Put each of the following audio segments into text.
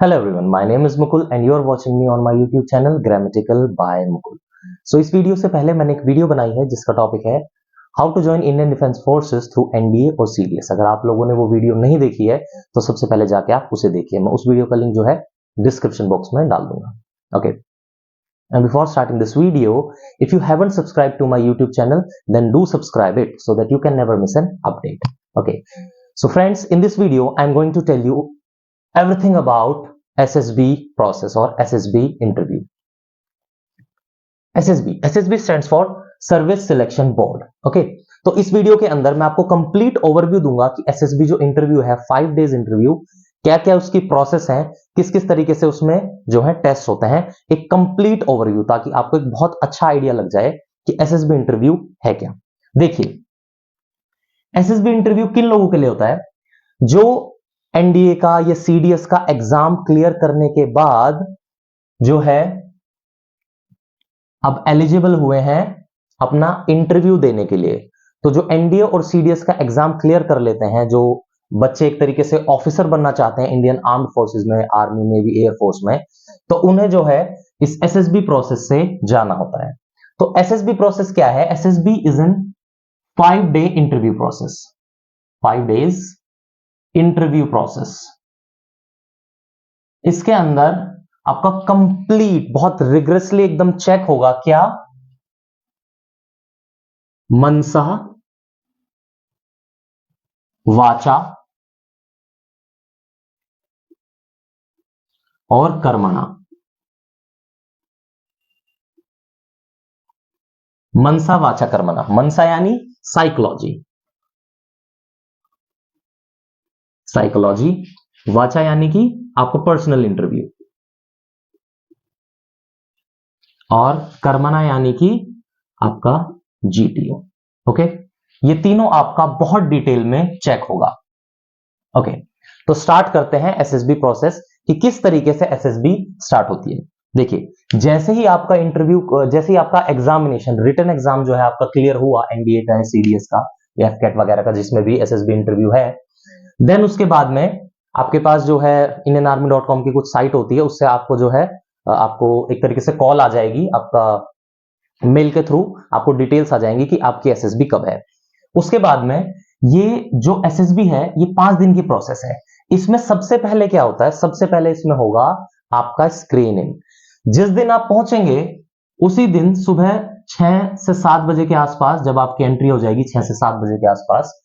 Hello everyone, my name is Mukul and you are watching me on my YouTube channel Grammatical by Mukul. So इस video से पहले मैंने एक video बनाई है जिसका टॉपिक है how to join Indian defence forces through NDA और सीडीएस। अगर आप लोगों ने वो वीडियो नहीं देखी है तो सबसे पहले जाके आप उसे देखिए। मैं उस वीडियो का लिंक जो है डिस्क्रिप्शन बॉक्स में डाल दूंगा। Okay, and before starting this video, if you haven't subscribed to my YouTube channel, then do subscribe it so that you can never miss an update. Okay, so friends, in this video I'm going to tell you everything about SSB process or SSB interview. SSB stands for Service Selection Board. Okay, तो इस video के अंदर मैं आपको complete overview दूंगा कि SSB जो interview है 5 डेज इंटरव्यू, क्या क्या उसकी प्रोसेस है, किस किस तरीके से उसमें जो है टेस्ट होते हैं, एक कंप्लीट ओवरव्यू, ताकि आपको एक बहुत अच्छा आइडिया लग जाए कि SSB इंटरव्यू है क्या। देखिए, SSB इंटरव्यू किन लोगों के लिए होता है? जो एनडीए का या सीडीएस का एग्जाम क्लियर करने के बाद जो है अब एलिजिबल हुए हैं अपना इंटरव्यू देने के लिए। तो जो एनडीए और सीडीएस का एग्जाम क्लियर कर लेते हैं, जो बच्चे एक तरीके से ऑफिसर बनना चाहते हैं इंडियन आर्म्ड फोर्सेस में, आर्मी में भी, एयरफोर्स में, तो उन्हें जो है इस एसएसबी प्रोसेस से जाना होता है। तो एसएसबी प्रोसेस क्या है? SSB is an 5 day interview process. 5 days interview process. इसके अंदर आपका कंप्लीट बहुत रिग्रेसली एकदम चेक होगा क्या? मनसा, वाचा और कर्मणा। मनसा, वाचा, कर्मणा। मनसा यानी साइकोलॉजी, वाचा यानी कि आपको पर्सनल इंटरव्यू, और कर्मणा यानी कि आपका जीटीओ। ओके, ये तीनों आपका बहुत डिटेल में चेक होगा। ओके, तो स्टार्ट करते हैं एसएसबी प्रोसेस कि किस तरीके से एसएसबी स्टार्ट होती है। देखिए, जैसे ही आपका इंटरव्यू, जैसे ही आपका एग्जामिनेशन, रिटन एग्जाम जो है आपका क्लियर हुआ, एनडीए का है, सीडीएस का या एफकेट वगैरह का, जिसमें भी एसएसबी इंटरव्यू है, देन उसके बाद में आपके पास जो है indianarmy.com की कुछ साइट होती है, उससे आपको जो है आपको एक तरीके से कॉल आ जाएगी, आपका मेल के थ्रू आपको डिटेल्स आ जाएंगी कि आपकी एसएसबी कब है। उसके बाद में ये जो एसएसबी है ये 5 दिन की प्रोसेस है। इसमें सबसे पहले क्या होता है? सबसे पहले इसमें होगा आपका स्क्रीनिंग। जिस दिन आप पहुंचेंगे उसी दिन सुबह 6 से 7 बजे के आसपास, जब आपकी एंट्री हो जाएगी 6 से 7 बजे के आसपास,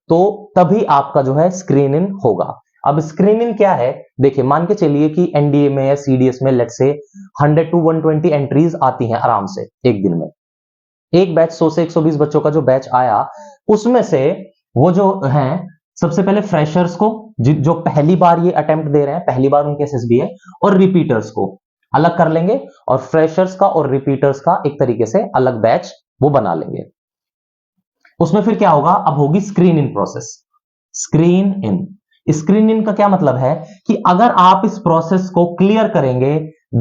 तो तभी आपका जो है स्क्रीनिंग होगा। अब स्क्रीनिंग क्या है? देखिए, मान के चलिए कि एनडीए में या सीडीएस में लेट्स से 100 to 120 एंट्रीज आती हैं आराम से एक दिन में। एक बैच 100 से 120 बच्चों का जो बैच आया, उसमें से वो जो हैं सबसे पहले फ्रेशर्स को, जो पहली बार ये अटेम्प्ट दे रहे हैं, पहली बार उनके एसएसबी है, और रिपीटर्स को अलग कर लेंगे, और फ्रेशर्स का और रिपीटर्स का एक तरीके से अलग बैच वो बना लेंगे। उसमें फिर क्या होगा? अब होगी स्क्रीन इन प्रोसेस। स्क्रीन इन का क्या मतलब है कि अगर आप इस प्रोसेस को क्लियर करेंगे,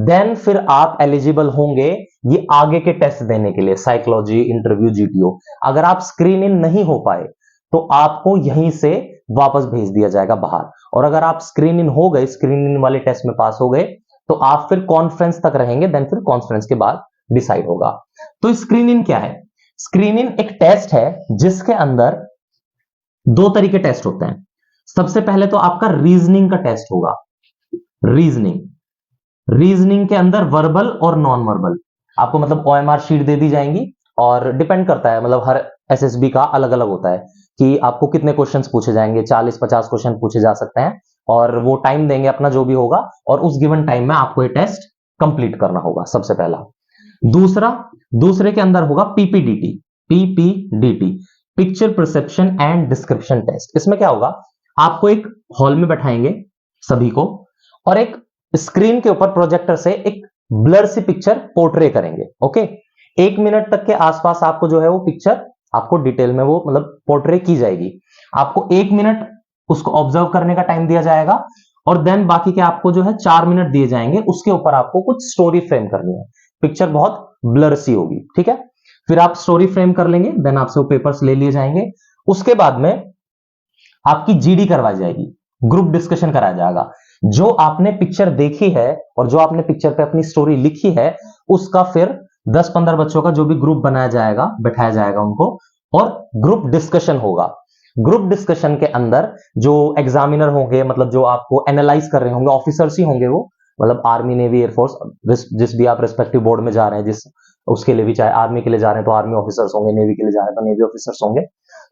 देन फिर आप एलिजिबल होंगे ये आगे के टेस्ट देने के लिए, साइकोलॉजी, इंटरव्यू, जीटीओ। अगर आप स्क्रीन इन नहीं हो पाए तो आपको यहीं से वापस भेज दिया जाएगा बाहर, और अगर आप स्क्रीन इन हो गए, स्क्रीन इन वाले टेस्ट में पास हो गए, तो आप फिर कॉन्फ्रेंस तक रहेंगे, देन फिर कॉन्फ्रेंस के बाद डिसाइड होगा। तो स्क्रीन इन क्या है? स्क्रीन इन एक टेस्ट है जिसके अंदर 2 तरीके टेस्ट होते हैं। सबसे पहले तो आपका रीजनिंग का टेस्ट होगा। रीजनिंग के अंदर वर्बल और नॉन वर्बल आपको मतलब ओएमआर शीट दे दी जाएंगी, और डिपेंड करता है, मतलब हर एसएसबी का अलग अलग होता है कि आपको कितने क्वेश्चंस पूछे जाएंगे। 40-50 क्वेश्चन पूछे जा सकते हैं, और वो टाइम देंगे अपना जो भी होगा, और उस गिवन टाइम में आपको ये टेस्ट कंप्लीट करना होगा, सबसे पहला। दूसरे के अंदर होगा PPDT, picture perception and description test. इसमें क्या होगा? आपको एक हॉल में बैठाएंगे सभी को, और एक स्क्रीन के ऊपर प्रोजेक्टर से एक ब्लर सी पिक्चर पोर्ट्रे करेंगे। ओके, 1 मिनट तक के आसपास आपको जो है वो पिक्चर आपको डिटेल में वो मतलब पोर्ट्रे की जाएगी। आपको 1 मिनट उसको ऑब्जर्व करने का टाइम दिया जाएगा, और देन बाकी के आपको जो है 4 मिनट दिए जाएंगे। उसके ऊपर आपको कुछ स्टोरी फ्रेम करनी है। पिक्चर बहुत ब्लर सी होगी, ठीक है। फिर आप स्टोरी फ्रेम कर लेंगे, देन आपसे वो पेपर्स ले लिए जाएंगे। उसके बाद में आपकी जीडी करवाई जाएगी, ग्रुप डिस्कशन कराया जाएगा। जो आपने पिक्चर देखी है और जो आपने पिक्चर पे अपनी स्टोरी लिखी है, उसका फिर 10-15 बच्चों का जो भी ग्रुप बनाया जाएगा, बैठाया जाएगा उनको, और ग्रुप डिस्कशन होगा। ग्रुप डिस्कशन के अंदर जो एग्जामिनर होंगे, मतलब जो आपको एनालाइज कर रहे होंगे, ऑफिसर्स ही होंगे वो, मतलब आर्मी, नेवी, एयरफोर्स, जिस भी आप रिस्पेक्टिव बोर्ड में जा रहे हैं, जिस उसके लिए भी, चाहे आर्मी के लिए जा रहे हैं तो आर्मी ऑफिसर्स होंगे, नेवी के लिए जा रहे हैं तो नेवी ऑफिसर्स होंगे।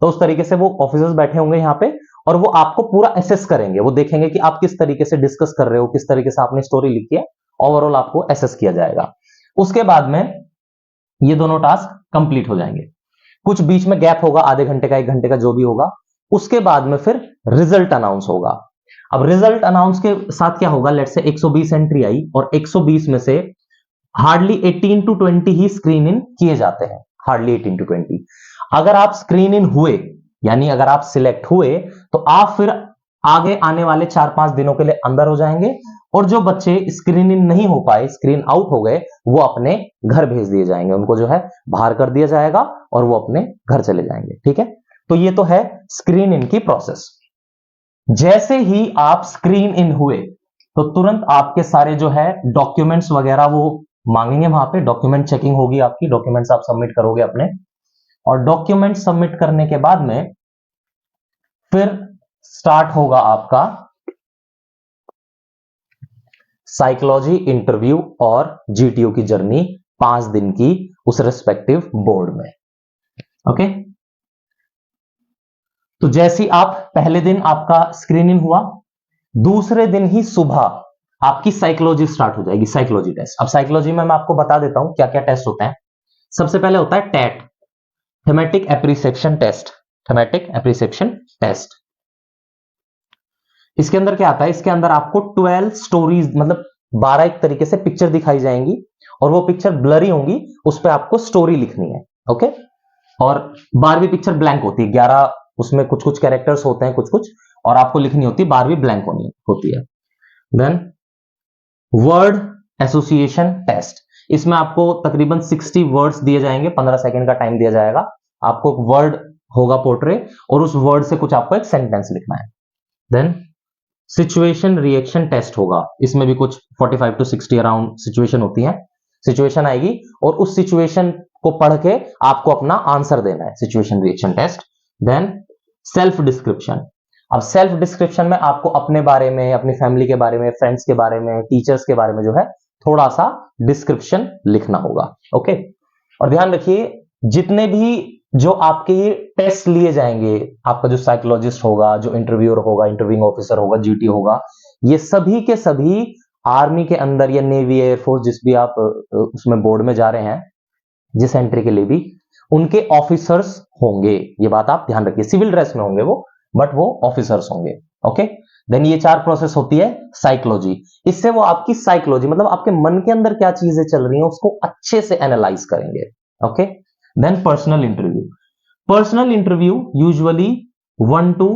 तो उस तरीके से वो ऑफिसर्स बैठे होंगे यहाँ पे, और वो आपको पूरा एसेस करेंगे। वो देखेंगे कि आप किस तरीके से डिस्कस कर रहे हो, किस तरीके से आपने स्टोरी लिखी है, ओवरऑल आपको एसेस किया जाएगा। उसके बाद में ये दोनों टास्क कंप्लीट हो जाएंगे। कुछ बीच में गैप होगा, आधे घंटे का, 1 घंटे का, जो भी होगा। उसके बाद में फिर रिजल्ट अनाउंस होगा। अब रिजल्ट अनाउंस के साथ क्या होगा, लेट्स से 120 एंट्री आई और 120 में से हार्डली 18 to 20 ही स्क्रीन इन किए जाते हैं, हार्डली 18 to 20। अगर आप स्क्रीन इन हुए, यानी अगर आप सिलेक्ट हुए, तो आप फिर आगे आने वाले 4-5 दिनों के लिए अंदर हो जाएंगे, और जो बच्चे स्क्रीन इन नहीं हो पाए, स्क्रीन आउट हो गए, वो अपने घर भेज दिए जाएंगे, उनको जो है बाहर कर दिया जाएगा और वो अपने घर चले जाएंगे। ठीक है, तो ये तो है स्क्रीन इन की प्रोसेस। जैसे ही आप स्क्रीन इन हुए तो तुरंत आपके सारे जो है डॉक्यूमेंट्स वगैरह वो मांगेंगे, वहां पे डॉक्यूमेंट चेकिंग होगी आपकी, डॉक्यूमेंट्स आप सबमिट करोगे अपने, और डॉक्यूमेंट सबमिट करने के बाद में फिर स्टार्ट होगा आपका साइकोलॉजी इंटरव्यू और जीटीओ की जर्नी 5 दिन की उस रिस्पेक्टिव बोर्ड में। ओके, तो जैसे आप पहले दिन आपका स्क्रीनिंग हुआ, दूसरे दिन ही सुबह आपकी साइकोलॉजी स्टार्ट हो जाएगी, साइकोलॉजी टेस्ट। अब साइकोलॉजी में मैं आपको बता देता हूं क्या क्या टेस्ट होते हैं। सबसे पहले होता है TAT, thematic appreciation test. Thematic appreciation test, इसके अंदर क्या आता है, इसके अंदर आपको 12 स्टोरीज, मतलब 12 एक तरीके से पिक्चर दिखाई जाएंगी, और वो पिक्चर ब्लरी होंगी, उस पर आपको स्टोरी लिखनी है। ओके, और 12वीं पिक्चर ब्लैंक होती है, 11 उसमें कुछ कुछ कैरेक्टर्स होते हैं, कुछ कुछ, और आपको लिखनी होती है, 12वीं ब्लैंक होती है। देन वर्ड एसोसिएशन टेस्ट, इसमें आपको तकरीबन 60 वर्ड्स दिए जाएंगे, 15 सेकंड का टाइम दिया जाएगा, आपको वर्ड होगा पोर्ट्रे, और उस वर्ड से कुछ आपको एक सेंटेंस लिखना है। देन सिचुएशन रिएक्शन टेस्ट होगा, इसमें भी कुछ 45 to 60 अराउंड सिचुएशन होती है, सिचुएशन आएगी और उस सिचुएशन को पढ़ के आपको अपना आंसर देना है, situation reaction test. Then self description, अब सेल्फ डिस्क्रिप्शन में आपको अपने बारे में, अपनी फैमिली के बारे में, फ्रेंड्स के बारे में, टीचर्स के बारे में जो है थोड़ा सा डिस्क्रिप्शन लिखना होगा। ओके, और ध्यान रखिए जितने भी जो आपके ये टेस्ट लिए जाएंगे, आपका जो साइकोलॉजिस्ट होगा, जो इंटरव्यूअर होगा, इंटरव्यूइंग ऑफिसर होगा, जीटी होगा, ये सभी के सभी आर्मी के अंदर या नेवी, एयरफोर्स, जिस भी आप उसमें बोर्ड में जा रहे हैं, जिस एंट्री के लिए भी, उनके ऑफिसर्स होंगे। ये बात आप ध्यान रखिए, सिविल ड्रेस में होंगे वो, बट वो ऑफिसर्स होंगे। ओके, देन ये 4 प्रोसेस होती है साइकोलॉजी। इससे वो आपकी साइकोलॉजी, मतलब आपके मन के अंदर क्या चीजें चल रही हैं, उसको अच्छे से एनालाइज करेंगे। Okay, then personal interview. Personal interview usually 1 to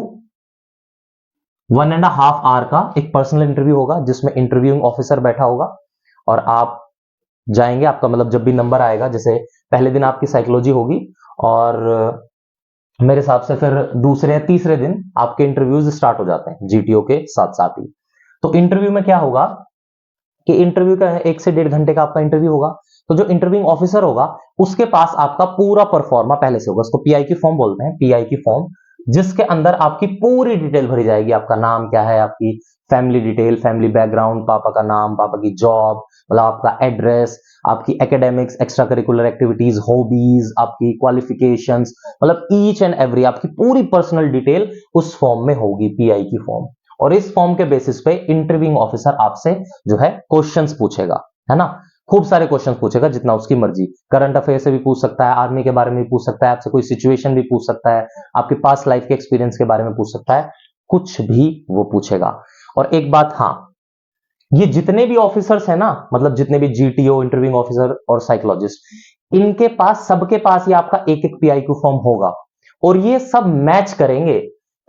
1.5 hour का एक पर्सनल इंटरव्यू होगा, जिसमें इंटरव्यूइंग ऑफिसर बैठा होगा और आप जाएंगे। आपका मतलब जब भी नंबर आएगा, जैसे पहले दिन आपकी साइकोलॉजी होगी और मेरे हिसाब से फिर दूसरे या तीसरे दिन आपके इंटरव्यूज स्टार्ट हो जाते हैं जीटीओ के साथ साथ ही। तो इंटरव्यू में क्या होगा कि इंटरव्यू का 1 से 1.5 घंटे का आपका इंटरव्यू होगा। तो जो इंटरव्यूइंग ऑफिसर होगा उसके पास आपका पूरा परफॉर्मा पहले से होगा, उसको पीआई की फॉर्म बोलते हैं, पीआई की फॉर्म, जिसके अंदर आपकी पूरी डिटेल भरी जाएगी। आपका नाम क्या है, आपकी फैमिली डिटेल, फैमिली बैकग्राउंड, पापा का नाम, पापा की जॉब, मतलब आपका एड्रेस, आपकी academics, extra curricular activities, hobbies, आपकी क्वालिफिकेशंस, मतलब ईच एंड एवरी आपकी पूरी पर्सनल डिटेल उस फॉर्म में होगी, पीआई की फॉर्म। और इस फॉर्म के बेसिस पे इंटरव्यूइंग ऑफिसर आपसे जो है क्वेश्चंस पूछेगा, है ना, खूब सारे क्वेश्चंस पूछेगा, जितना उसकी मर्जी। करंट अफेयर से भी पूछ सकता है, आर्मी के बारे में भी पूछ सकता है, आपसे कोई सिचुएशन भी पूछ सकता है, आपके पास लाइफ के एक्सपीरियंस के बारे में पूछ सकता है, कुछ भी वो पूछेगा। और एक बात, हाँ, ये जितने भी ऑफिसर्स हैं ना, मतलब जितने भी जीटीओ, इंटरव्यूइंग ऑफिसर और साइकोलॉजिस्ट, इनके पास, सबके पास ये आपका एक एक पीआई क्यू फॉर्म होगा, और ये सब मैच करेंगे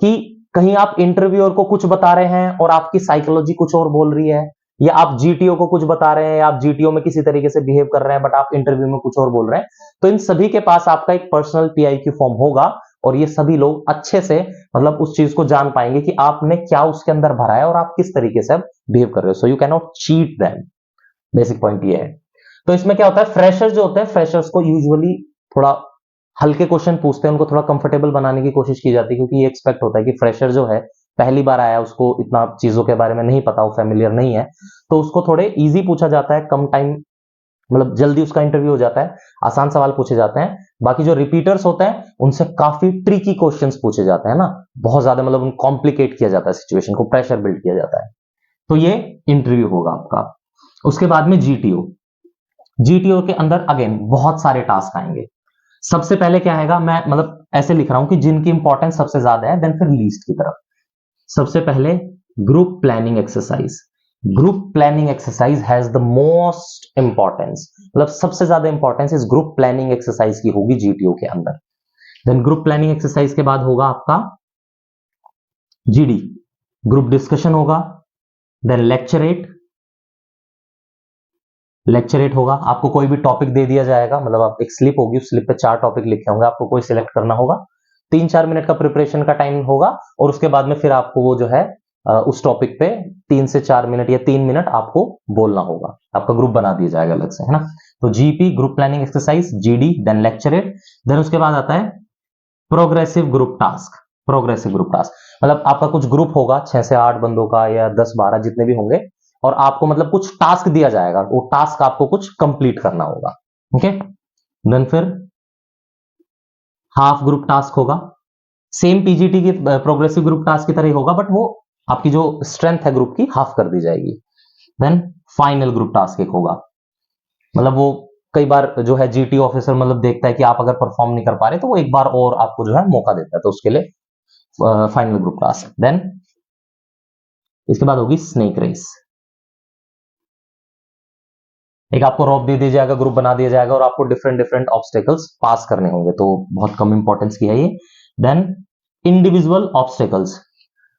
कि कहीं आप इंटरव्यूअर को कुछ बता रहे हैं और आपकी साइकोलॉजी कुछ और बोल रही है, या आप जीटीओ को कुछ बता रहे हैं, या आप जीटीओ में किसी तरीके से बिहेव कर रहे हैं बट आप इंटरव्यू में कुछ और बोल रहे हैं। तो इन सभी के पास आपका एक पर्सनल पीआई क्यू फॉर्म होगा, और ये सभी लोग अच्छे से मतलब उस चीज को जान पाएंगे कि आपने क्या उसके अंदर भरा है और आप किस तरीके से अब बिहेव कर रहे हो। So you can not cheat them, basic point ये है। तो इसमें क्या होता है, फ्रेशर्स जो होते हैं, फ्रेशर्स को यूजुअली थोड़ा हल्के क्वेश्चन पूछते हैं, उनको थोड़ा कंफर्टेबल बनाने की कोशिश की जाती है, क्योंकि ये एक्सपेक्ट होता है कि फ्रेशर जो है पहली बार आया, उसको इतना चीजों के बारे में नहीं पता, वो फेमिलियर नहीं है, तो उसको थोड़े इजी पूछा जाता है, कम टाइम मतलब जल्दी उसका इंटरव्यू हो जाता है, आसान सवाल पूछे जाते हैं। बाकी जो रिपीटर्स होते हैं उनसे काफी ट्रिकी क्वेश्चंस पूछे जाते हैं ना, बहुत ज्यादा मतलब कॉम्प्लिकेट किया जाता है सिचुएशन को, प्रेशर बिल्ड किया जाता है। तो ये इंटरव्यू होगा आपका। उसके बाद में जीटीओ। जीटीओ के अंदर अगेन बहुत सारे टास्क आएंगे। सबसे पहले क्या आएगा, मैं मतलब ऐसे लिख रहा हूं कि जिनकी इंपॉर्टेंस सबसे ज्यादा है, देन फिर लीस्ट की तरफ। सबसे पहले group planning exercise. Group planning exercise has the most importance, मतलब सबसे ज्यादा इंपॉर्टेंस इस ग्रुप प्लानिंग एक्सरसाइज की होगी जीटीओ के अंदर। देन ग्रुप प्लानिंग एक्सरसाइज के बाद होगा आपका जीडी, ग्रुप डिस्कशन होगा। देन लेक्चरेट, लेक्चरेट होगा, आपको कोई भी टॉपिक दे दिया जाएगा, मतलब आप एक स्लिप होगी, उस स्लिप पे 4 टॉपिक लिखे होंगे, आपको कोई सिलेक्ट करना होगा, 3-4 मिनट का प्रिपरेशन का टाइम होगा, और उसके बाद में फिर आपको वो जो है उस टॉपिक पे 3 से 4 मिनट या 3 मिनट आपको बोलना होगा, आपका ग्रुप बना दिया जाएगा अलग से, है ना। तो GP group planning exercise, GD, then lecturette, then उसके बाद आता है progressive group task. Progressive group task मतलब आपका कुछ ग्रुप होगा 6 से 8 बंदों का या 10-12 जितने भी होंगे, और आपको मतलब कुछ टास्क दिया जाएगा, वो टास्क आपको कुछ कंप्लीट करना होगा। ओके, देन फिर हाफ ग्रुप टास्क होगा, सेम पीजीटी की प्रोग्रेसिव ग्रुप टास्क की तरह ही होगा, बट वो आपकी जो स्ट्रेंथ है ग्रुप की हाफ कर दी जाएगी। देन फाइनल ग्रुप टास्क एक होगा, मतलब वो कई बार जो है जीटी ऑफिसर मतलब देखता है कि आप अगर परफॉर्म नहीं कर पा रहे तो वो एक बार और आपको जो है मौका देता है, तो उसके लिए फाइनल ग्रुप टास्क। देन इसके बाद होगी स्नेक रेस। एक आपको रॉप दे दिया जाएगा, ग्रुप बना दिया जाएगा, और आपको डिफरेंट डिफरेंट ऑब्स्टेकल्स पास करने होंगे, तो बहुत कम इंपॉर्टेंस की है ये। देन इंडिविजुअल ऑब्स्टेकल्स,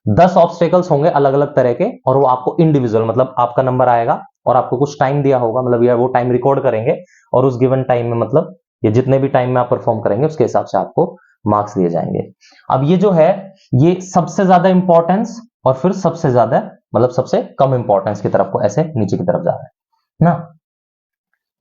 10 ऑब्स्टेकल्स होंगे अलग अलग तरह के, और वो आपको इंडिविजुअल मतलब आपका नंबर आएगा और आपको कुछ टाइम दिया होगा, मतलब ये वो टाइम रिकॉर्ड करेंगे, और उस गिवन टाइम में मतलब ये जितने भी टाइम में आप परफॉर्म करेंगे उसके हिसाब से आपको मार्क्स दिए जाएंगे। अब ये जो है ये सबसे ज्यादा इंपॉर्टेंस और फिर सबसे ज्यादा मतलब सबसे कम इंपॉर्टेंस की तरफ को ऐसे नीचे की तरफ जा रहा है ना।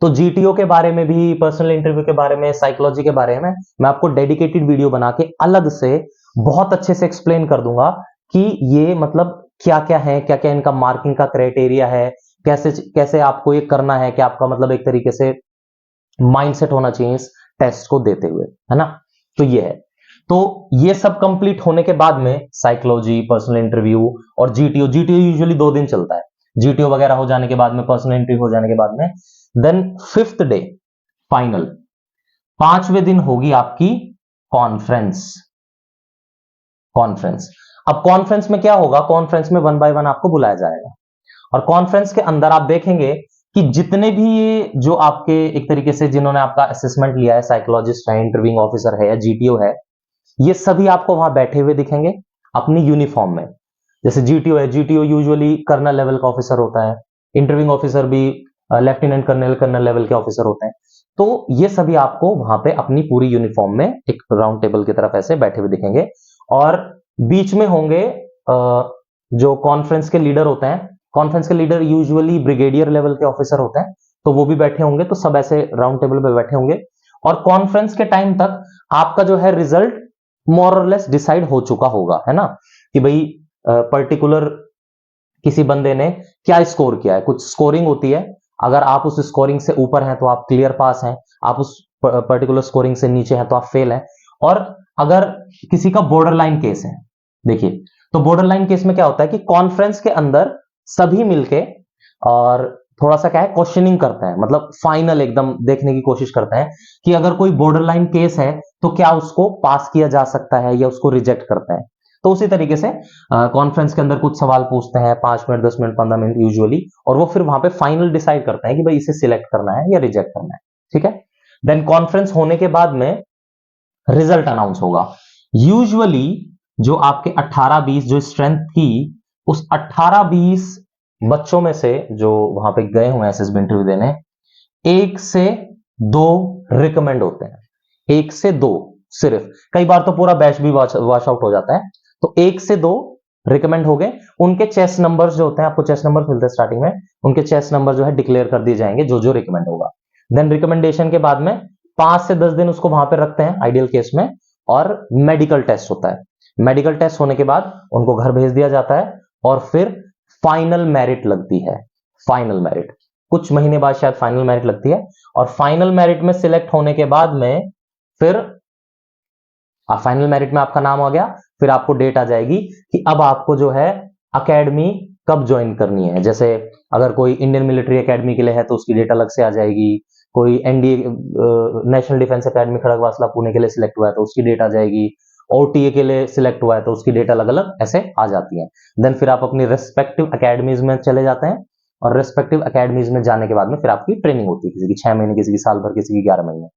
तो जीटीओ के बारे में भी, पर्सनल इंटरव्यू के बारे में, साइकोलॉजी के बारे में मैं आपको डेडिकेटेड वीडियो बना के अलग से बहुत अच्छे से एक्सप्लेन कर दूंगा कि ये मतलब क्या क्या है, क्या क्या इनका मार्किंग का क्राइटेरिया है, कैसे कैसे आपको ये करना है कि आपका मतलब एक तरीके से माइंडसेट होना चाहिए इस टेस्ट को देते हुए, है ना। तो ये है, तो ये सब कंप्लीट होने के बाद में साइकोलॉजी, पर्सनल इंटरव्यू और जीटीओ, जीटीओ यूजुअली 2 दिन चलता है, जीटीओ वगैरह हो जाने के बाद में, पर्सनल इंटरव्यू हो जाने के बाद में, देन 5th डे फाइनल, 5वें दिन होगी आपकी कॉन्फ्रेंस। कॉन्फ्रेंस, अब कॉन्फ्रेंस में क्या होगा, कॉन्फ्रेंस में 1 बाय 1 आपको बुलाया जाएगा, और कॉन्फ्रेंस के अंदर आप देखेंगे कि जितने भी ये जो आपके एक तरीके से जिन्होंने आपका असेसमेंट लिया है, साइकोलॉजिस्ट है, इंटरव्यूइंग ऑफिसर है या जीटीओ है, ये सभी आपको वहां बैठे हुए दिखेंगे अपनी यूनिफॉर्म में। जैसे जीटीओ है, जीटीओ यूजुअली कर्नल लेवल का ऑफिसर होता है, इंटरव्यूइंग ऑफिसर भी लेफ्टिनेंट कर्नल, कर्नल लेवल के ऑफिसर होते हैं। तो ये सभी आपको वहां पे अपनी पूरी यूनिफॉर्म में एक राउंड टेबल की तरफ ऐसे बैठे हुए दिखेंगे, और बीच में होंगे जो कॉन्फ्रेंस के लीडर होते हैं, कॉन्फ्रेंस के लीडर यूजुअली ब्रिगेडियर लेवल के ऑफिसर होते हैं, तो वो भी बैठे होंगे, तो सब ऐसे राउंड टेबल पे बैठे होंगे, और कॉन्फ्रेंस के टाइम तक आपका जो है रिजल्ट मोर और लेस डिसाइड हो चुका होगा, है ना, कि भाई पर्टिकुलर किसी बंदे ने क्या स्कोर किया है, कुछ स्कोरिंग होती है, अगर आप उस स्कोरिंग से ऊपर हैं तो आप क्लियर पास हैं, आप उस पर्टिकुलर स्कोरिंग से नीचे हैं तो आप फेल हैं, और अगर किसी का बॉर्डर लाइन केस है, देखिए, तो बॉर्डर लाइन केस में क्या होता है कि कॉन्फ्रेंस के अंदर सभी मिलके और थोड़ा सा क्या है क्वेश्चनिंग करते हैं, मतलब फाइनल एकदम देखने की कोशिश करते हैं कि अगर कोई बॉर्डर लाइन केस है तो क्या उसको पास किया जा सकता है या उसको रिजेक्ट करते हैं। तो उसी तरीके से कॉन्फ्रेंस के अंदर कुछ सवाल पूछते हैं, 5 मिनट, 10 मिनट, 15 मिनट यूजुअली, और वो फिर वहां पे फाइनल डिसाइड करते हैं कि भाई इसे सिलेक्ट करना है या रिजेक्ट करना है, ठीक है। देन कॉन्फ्रेंस होने के बाद में रिजल्ट अनाउंस होगा। यूजुअली जो आपके 18-20 जो स्ट्रेंथ थी, उस 18-20 बच्चों में से जो वहां पे गए हुए हैं असेसमेंट इंटरव्यू देने, 1 से 2 रिकमेंड होते हैं, 1 से 2 सिर्फ, कई बार तो पूरा बैच भी वॉश आउट हो जाता है। तो 1 से 2 रिकमेंड हो गए। उनके चेस नंबर्स जो होते हैं, आपको चेस नंबर मिलते हैं स्टार्टिंग में, उनके चेस नंबर जो है डिक्लेयर कर दिए जाएंगे, जो जो रिकमेंड होगा। देन रिकमेंडेशन के बाद में 5 से 10 दिन उसको वहां पे रखते हैं आइडियल केस में, और मेडिकल टेस्ट होता है। मेडिकल टेस्ट होने के बाद उनको घर भेज दिया जाता है, और फिर फाइनल मेरिट लगती है। फाइनल मेरिट कुछ महीने बाद शायद फाइनल मेरिट लगती है, और फाइनल मेरिट में सिलेक्ट होने के बाद में फिर फाइनल मेरिट में आपका नाम आ गया, फिर आपको डेट आ जाएगी कि अब आपको जो है अकेडमी कब ज्वाइन करनी है। जैसे अगर कोई इंडियन मिलिट्री एकेडमी के लिए है तो उसकी डेट अलग से आ जाएगी, कोई NDA national defence academy Khadakwasla Pune के लिए सिलेक्ट हुआ है तो उसकी डेट आ जाएगी, ओटीए के लिए सिलेक्ट हुआ है तो उसकी डेट अलग अलग ऐसे आ जाती है। देन फिर आप अपनी रेस्पेक्टिव अकेडमीज में चले जाते हैं, और रेस्पेक्टिव अकेडमीज में जाने के बाद में फिर आपकी ट्रेनिंग होती है, किसी की 6 महीने, किसी की साल भर, किसी की 11 महीने।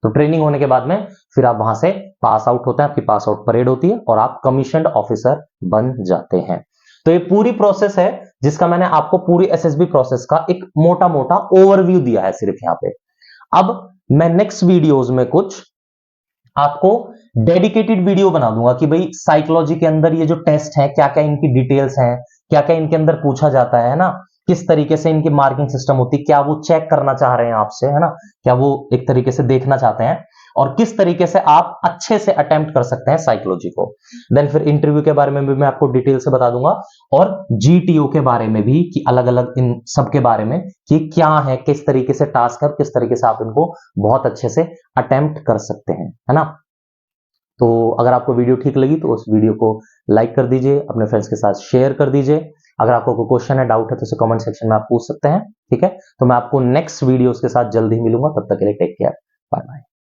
तो ट्रेनिंग होने के बाद में फिर आप वहां से पास आउट होते हैं, आपकी पास आउट परेड होती है, और आप कमीशन्ड ऑफिसर बन जाते हैं। तो ये पूरी प्रोसेस है जिसका मैंने आपको पूरी एसएसबी प्रोसेस का एक मोटा मोटा ओवरव्यू दिया है सिर्फ यहां पे। अब मैं नेक्स्ट वीडियोस में कुछ आपको डेडिकेटेड वीडियो बना दूंगा कि भाई साइकोलॉजी के अंदर ये जो टेस्ट है, क्या क्या इनकी डिटेल्स हैं, क्या क्या इनके अंदर पूछा जाता है ना, किस तरीके से इनकी मार्किंग सिस्टम होती है, क्या वो चेक करना चाह रहे हैं आपसे, है ना, क्या वो एक तरीके से देखना चाहते हैं, और किस तरीके से आप अच्छे से अटेम्प्ट कर सकते हैं साइकोलॉजी को। देन फिर इंटरव्यू के बारे में भी मैं आपको डिटेल से बता दूंगा, और जीटीओ के बारे में भी कि अलग अलग इन सब के बारे में कि क्या है, किस तरीके से टास्क है, किस तरीके से आप इनको बहुत अच्छे से अटेम्प्ट कर सकते हैं, है ना। तो अगर आपको वीडियो ठीक लगी तो उस वीडियो को लाइक कर दीजिए, अपने फ्रेंड्स के साथ शेयर कर दीजिए। अगर आपको कोई क्वेश्चन है, डाउट है तो उसे कमेंट सेक्शन में आप पूछ सकते हैं, ठीक है। तो मैं आपको नेक्स्ट वीडियोस के साथ जल्द ही मिलूंगा, तब तक के लिए टेक केयर, बाय बाय।